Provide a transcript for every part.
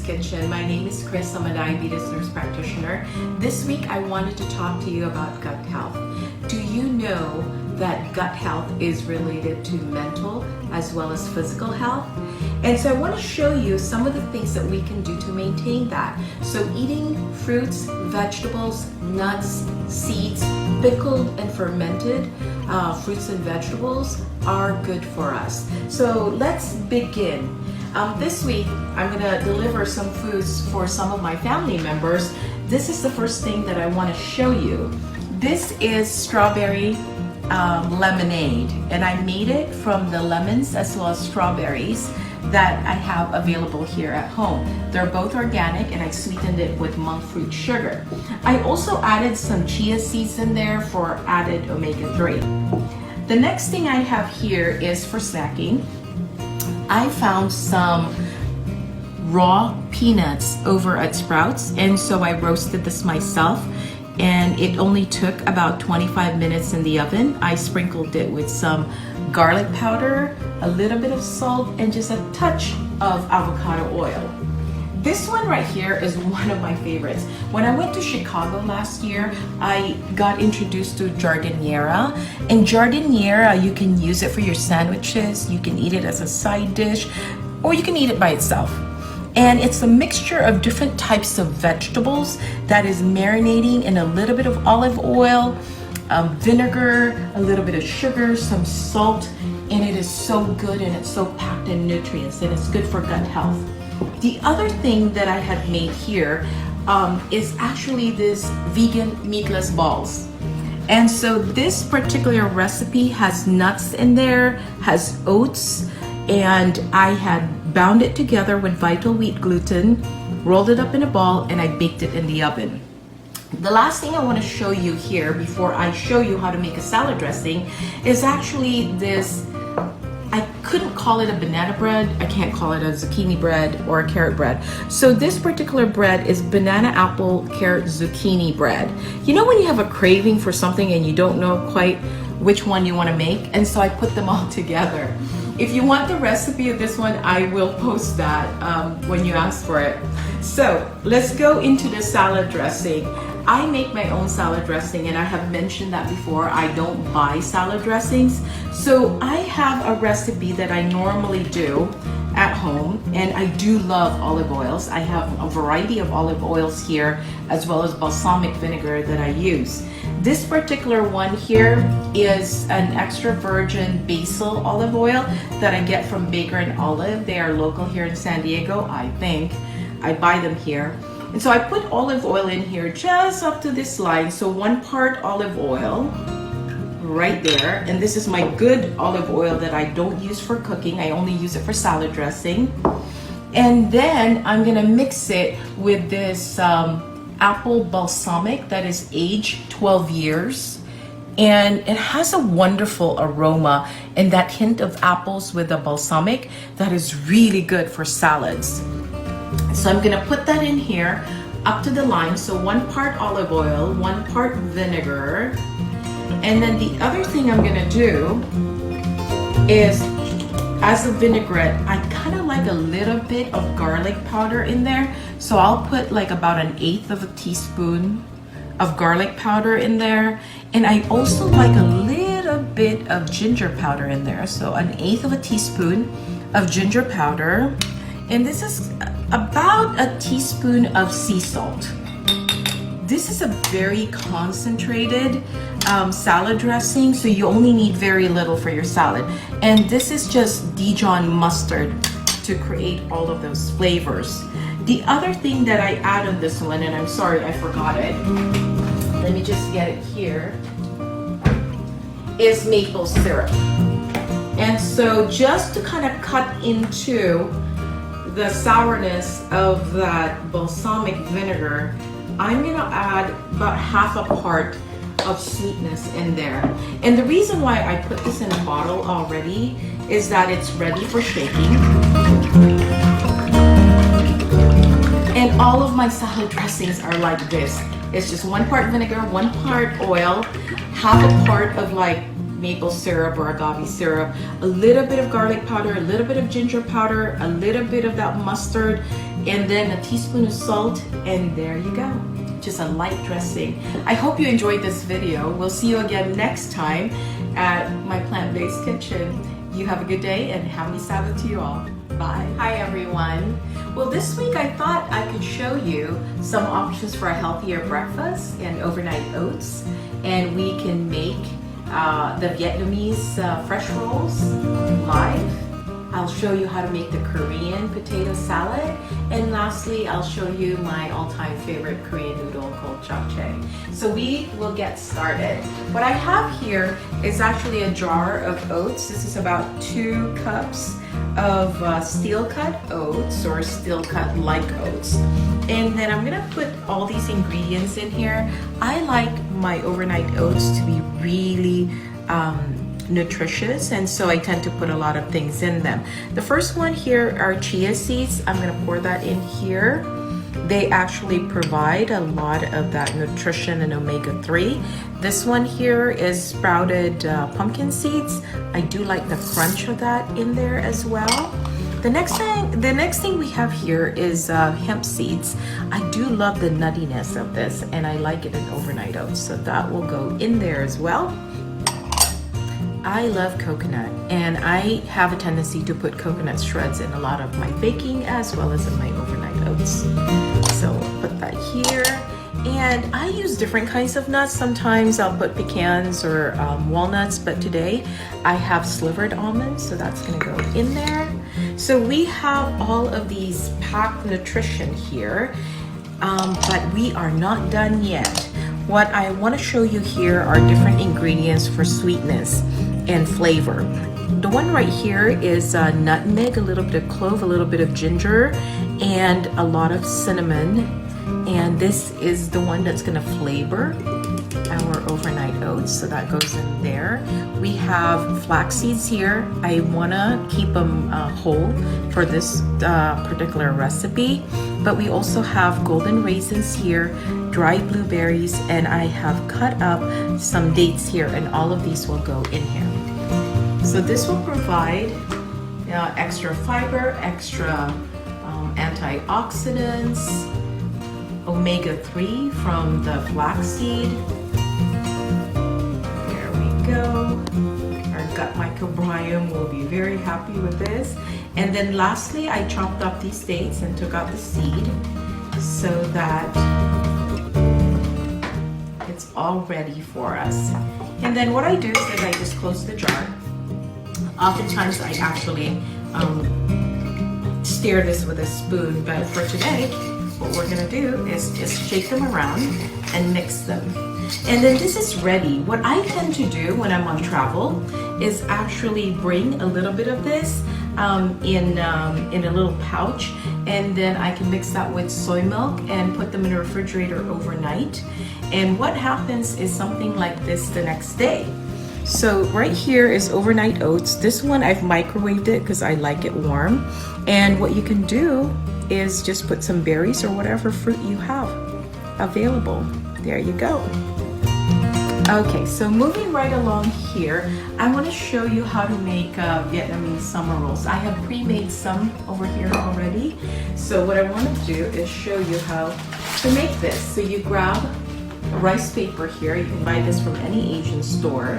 Kitchen. My name is Chris. I'm a diabetes nurse practitioner. This week I wanted to talk to you about gut health. Do you know that gut health is related to mental as well as physical health? And so I want to show you some of the things that we can do to maintain that. So eating fruits, vegetables, nuts, seeds, pickled and fermented fruits and vegetables are good for us. So let's begin. This week, I'm gonna deliver some foods for some of my family members. This is the first thing that I wanna show you. This is strawberry lemonade, and I made it from the lemons as well as strawberries that I have available here at home. They're both organic, and I sweetened it with monk fruit sugar. I also added some chia seeds in there for added omega-3. The next thing I have here is for snacking. I found some raw peanuts over at Sprouts, and so I roasted this myself, and it only took about 25 minutes in the oven. I sprinkled it with some garlic powder, a little bit of salt, and just a touch of avocado oil. This one right here is one of my favorites. When I went to Chicago last year, I got introduced to Giardiniera. And Giardiniera, you can use it for your sandwiches, you can eat it as a side dish, or you can eat it by itself. And it's a mixture of different types of vegetables that is marinating in a little bit of olive oil, vinegar, a little bit of sugar, some salt, and it is so good, and it's so packed in nutrients, and it's good for gut health. The other thing that I have made here is actually this vegan meatless balls. And so this particular recipe has nuts in there, has oats, and I had bound it together with vital wheat gluten, rolled it up in a ball, and I baked it in the oven. The last thing I want to show you here before I show you how to make a salad dressing is actually this. I couldn't call it a banana bread, I can't call it a zucchini bread or a carrot bread. So this particular bread is banana, apple, carrot, zucchini bread. You know when you have a craving for something and you don't know quite which one you want to make? And so I put them all together. If you want the recipe of this one, I will post that when you ask for it. So let's go into the salad dressing. I make my own salad dressing, and I have mentioned that before. I don't buy salad dressings. So I have a recipe that I normally do at home, and I do love olive oils. I have a variety of olive oils here, as well as balsamic vinegar that I use. This particular one here is an extra virgin basil olive oil that I get from Baker and Olive. They are local here in San Diego, I think. I buy them here. And so I put olive oil in here just up to this line. So 1 part olive oil right there. And this is my good olive oil that I don't use for cooking. I only use it for salad dressing. And then I'm gonna mix it with this apple balsamic that is aged 12 years. And it has a wonderful aroma and that hint of apples with the balsamic that is really good for salads. So I'm gonna put that in here up to the line. So 1 part olive oil, 1 part vinegar. And then the other thing I'm gonna do is, as a vinaigrette, I kind of like a little bit of garlic powder in there. So I'll put like about 1/8 of a teaspoon of garlic powder in there. And I also like a little bit of ginger powder in there. So 1/8 of a teaspoon of ginger powder. And this is about a teaspoon of sea salt. This is a very concentrated salad dressing, so you only need very little for your salad. And this is just Dijon mustard to create all of those flavors. The other thing that I add on this one, and I'm sorry I forgot it, let me just get it here, is maple syrup. And so just to kind of cut into the sourness of that balsamic vinegar, I'm gonna add about 1/2 part of sweetness in there. And the reason why I put this in a bottle already is that it's ready for shaking. And all of my salad dressings are like this. It's just 1 part vinegar, 1 part oil, 1/2 part of like maple syrup or agave syrup, a little bit of garlic powder, a little bit of ginger powder, a little bit of that mustard, and then a teaspoon of salt, and there you go. Just a light dressing. I hope you enjoyed this video. We'll see you again next time at my plant-based kitchen. You have a good day and happy Sabbath to you all. Bye. Hi everyone. Well, this week I thought I could show you some options for a healthier breakfast and overnight oats, and we can make the Vietnamese fresh rolls live. I'll show you how to make the Korean potato salad, and lastly I'll show you my all-time favorite Korean noodle called japchae. So we will get started. What I have here is actually a jar of oats. This is about 2 cups of steel cut oats or steel cut like oats, and then I'm gonna put all these ingredients in here. I like my overnight oats to be really nutritious, and so I tend to put a lot of things in them. The first one here are chia seeds. I'm going to pour that in here. They actually provide a lot of that nutrition and omega-3. This one here is sprouted pumpkin seeds. I do like the crunch of that in there as well. The next thing we have here is hemp seeds. I do love the nuttiness of this, and I like it in overnight oats, so that will go in there as well. I love coconut, and I have a tendency to put coconut shreds in a lot of my baking as well as in my overnight oats. So I'll put that here, and I use different kinds of nuts. Sometimes I'll put pecans or walnuts, but today I have slivered almonds, so that's gonna go in there. So we have all of these packed nutrition here, but we are not done yet. What I want to show you here are different ingredients for sweetness and flavor. The one right here is nutmeg, a little bit of clove, a little bit of ginger, and a lot of cinnamon. And this is the one that's going to flavor our overnight oats, so that goes in there. We have flax seeds here. I want to keep them whole for this particular recipe, but we also have golden raisins here, dried blueberries, and I have cut up some dates here, and all of these will go in here. So this will provide extra fiber, extra antioxidants, omega-3 from the flaxseed. There we go. Our gut microbiome will be very happy with this. And then lastly, I chopped up these dates and took out the seed so that it's all ready for us. And then what I do is I just close the jar. Oftentimes I actually stir this with a spoon, but for today, what we're gonna do is just shake them around and mix them. And then this is ready. What I tend to do when I'm on travel is actually bring a little bit of this in a little pouch, and then I can mix that with soy milk and put them in the refrigerator overnight. And what happens is something like this the next day. So right here is overnight oats. This one I've microwaved it because I like it warm. And what you can do is just put some berries or whatever fruit you have available. There you go. Okay, so moving right along here, I want to show you how to make Vietnamese summer rolls. I have pre-made some over here already. So what I want to do is show you how to make this. So you grab rice paper here. You can buy this from any Asian store,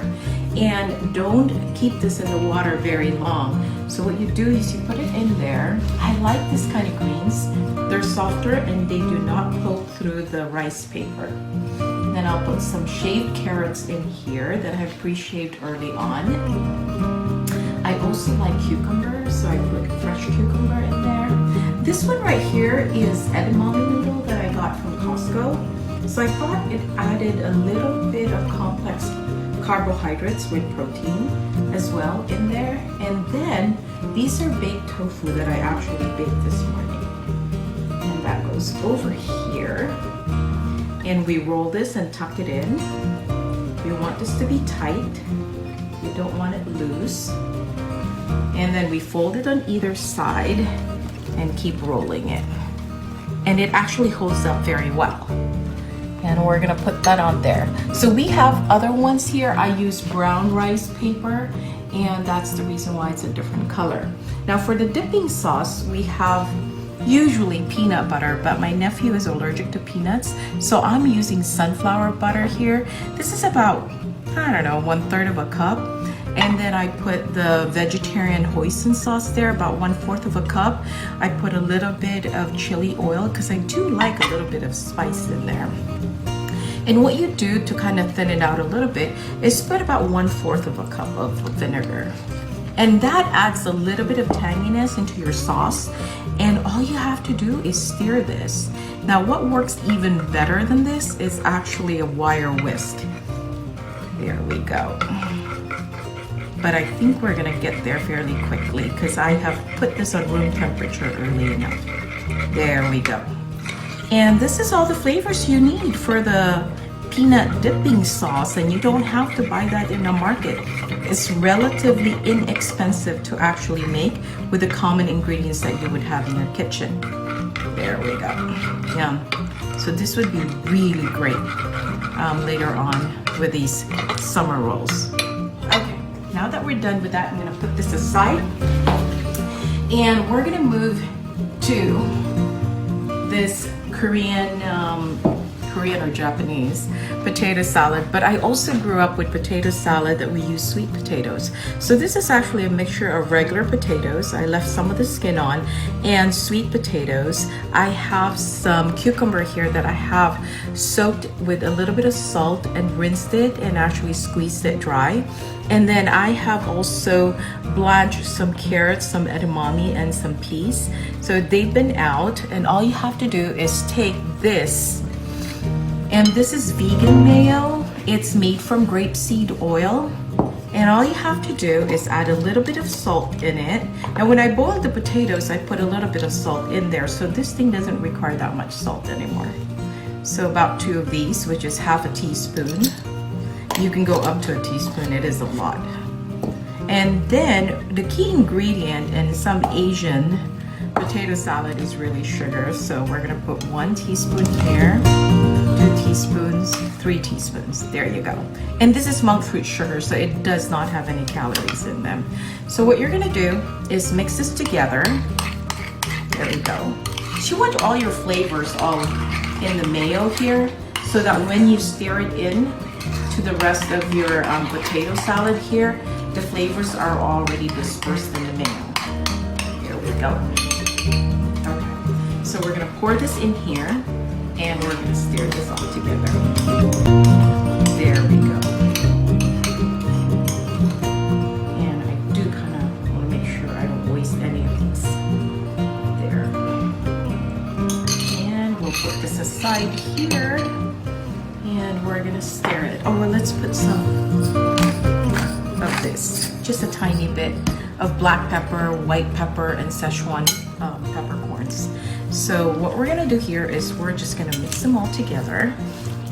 and don't keep this in the water very long. So what you do is you put it in there. I like this kind of greens. They're softer and they do not poke through the rice paper. Then I'll put some shaved carrots in here that I've pre-shaved early on. I also like cucumbers, so I put fresh cucumber in there. This one right here is edamame noodle that I got from Costco. So I thought it added a little bit of complex carbohydrates with protein as well in there. And then these are baked tofu that I actually baked this morning. And that goes over here. And we roll this and tuck it in. We want this to be tight. We don't want it loose. And then we fold it on either side and keep rolling it. And it actually holds up very well. And we're gonna put that on there. So we have other ones here. I use brown rice paper, and that's the reason why it's a different color. Now for the dipping sauce, we have usually peanut butter, but my nephew is allergic to peanuts, so I'm using sunflower butter here. This is about, I don't know, 1/3 of a cup. And then I put the vegetarian hoisin sauce there, about 1/4 of a cup. I put a little bit of chili oil because I do like a little bit of spice in there. And what you do to kind of thin it out a little bit is put about 1/4 of a cup of vinegar. And that adds a little bit of tanginess into your sauce. And all you have to do is stir this. Now what works even better than this is actually a wire whisk. There we go. But I think we're gonna get there fairly quickly because I have put this on room temperature early enough. There we go. And this is all the flavors you need for the peanut dipping sauce, and you don't have to buy that in the market. It's relatively inexpensive to actually make with the common ingredients that you would have in your kitchen. There we go. Yeah. So this would be really great later on with these summer rolls. Okay, now that we're done with that, I'm gonna put this aside and we're gonna move to this Korean or Japanese potato salad, but I also grew up with potato salad that we use sweet potatoes. So this is actually a mixture of regular potatoes. I left some of the skin on, and sweet potatoes. I have some cucumber here that I have soaked with a little bit of salt and rinsed it and actually squeezed it dry. And then I have also blanched some carrots, some edamame, and some peas. So they've been out, and all you have to do is take this. And this is vegan mayo. It's made from grapeseed oil. And all you have to do is add a little bit of salt in it. And when I boiled the potatoes, I put a little bit of salt in there. So this thing doesn't require that much salt anymore. So about 2 of these, which is half a teaspoon. You can go up to a teaspoon, it is a lot. And then the key ingredient in some Asian potato salad is really sugar. So we're gonna put 1 teaspoon here, 2 teaspoons, 3 teaspoons. There you go. And this is monk fruit sugar, so it does not have any calories in them. So what you're gonna do is mix this together. There we go. You want all your flavors all in the mayo here, so that when you stir it in to the rest of your potato salad here, the flavors are already dispersed in the mayo. Here we go. Okay, so we're gonna pour this in here and we're gonna stir this all together. There we go. And I do kind of want to make sure I don't waste any of these. There. And we'll put this aside here and we're gonna stir it. Oh, well, let's put some of this, just a tiny bit of black pepper, white pepper, and Szechuan peppercorns. So what we're gonna do here is we're just gonna mix them all together.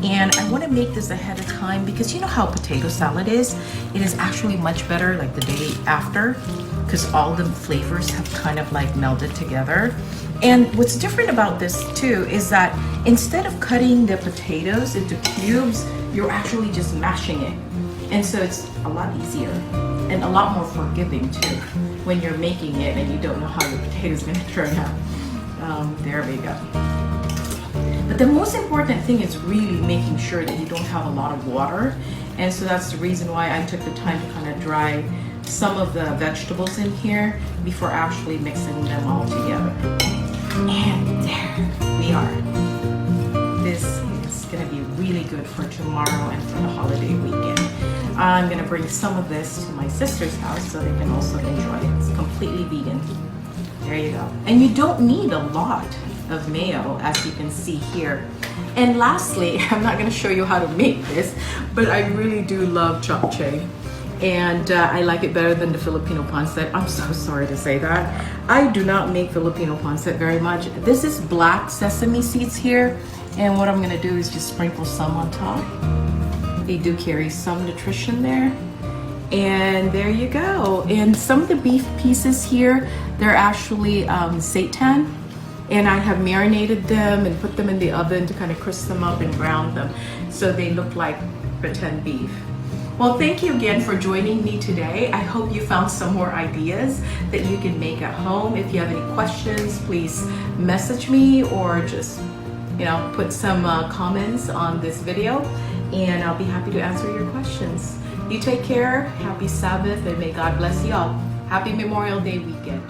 And I wanna make this ahead of time because you know how potato salad is? It is actually much better like the day after because all the flavors have kind of like melded together. And what's different about this too is that instead of cutting the potatoes into cubes, you're actually just mashing it. And so it's a lot easier and a lot more forgiving too when you're making it and you don't know how your potato's gonna turn out. There we go. But the most important thing is really making sure that you don't have a lot of water. And so that's the reason why I took the time to kind of dry some of the vegetables in here before actually mixing them all together. And there we are. This is gonna be really good for tomorrow and for the holiday weekend. I'm gonna bring some of this to my sister's house so they can also enjoy it. It's completely vegan. There you go. And you don't need a lot of mayo, as you can see here. And lastly, I'm not gonna show you how to make this, but I really do love japchae. And I like it better than the Filipino pancit. I'm so sorry to say that. I do not make Filipino pancit very much. This is black sesame seeds here. And what I'm gonna do is just sprinkle some on top. They do carry some nutrition there. And there you go. And some of the beef pieces here, they're actually seitan. And I have marinated them and put them in the oven to kind of crisp them up and brown them so they look like pretend beef. Well, thank you again for joining me today. I hope you found some more ideas that you can make at home. If you have any questions, please message me or just, put some comments on this video, and I'll be happy to answer your questions. You take care. Happy Sabbath, and may God bless you all. Happy Memorial Day weekend.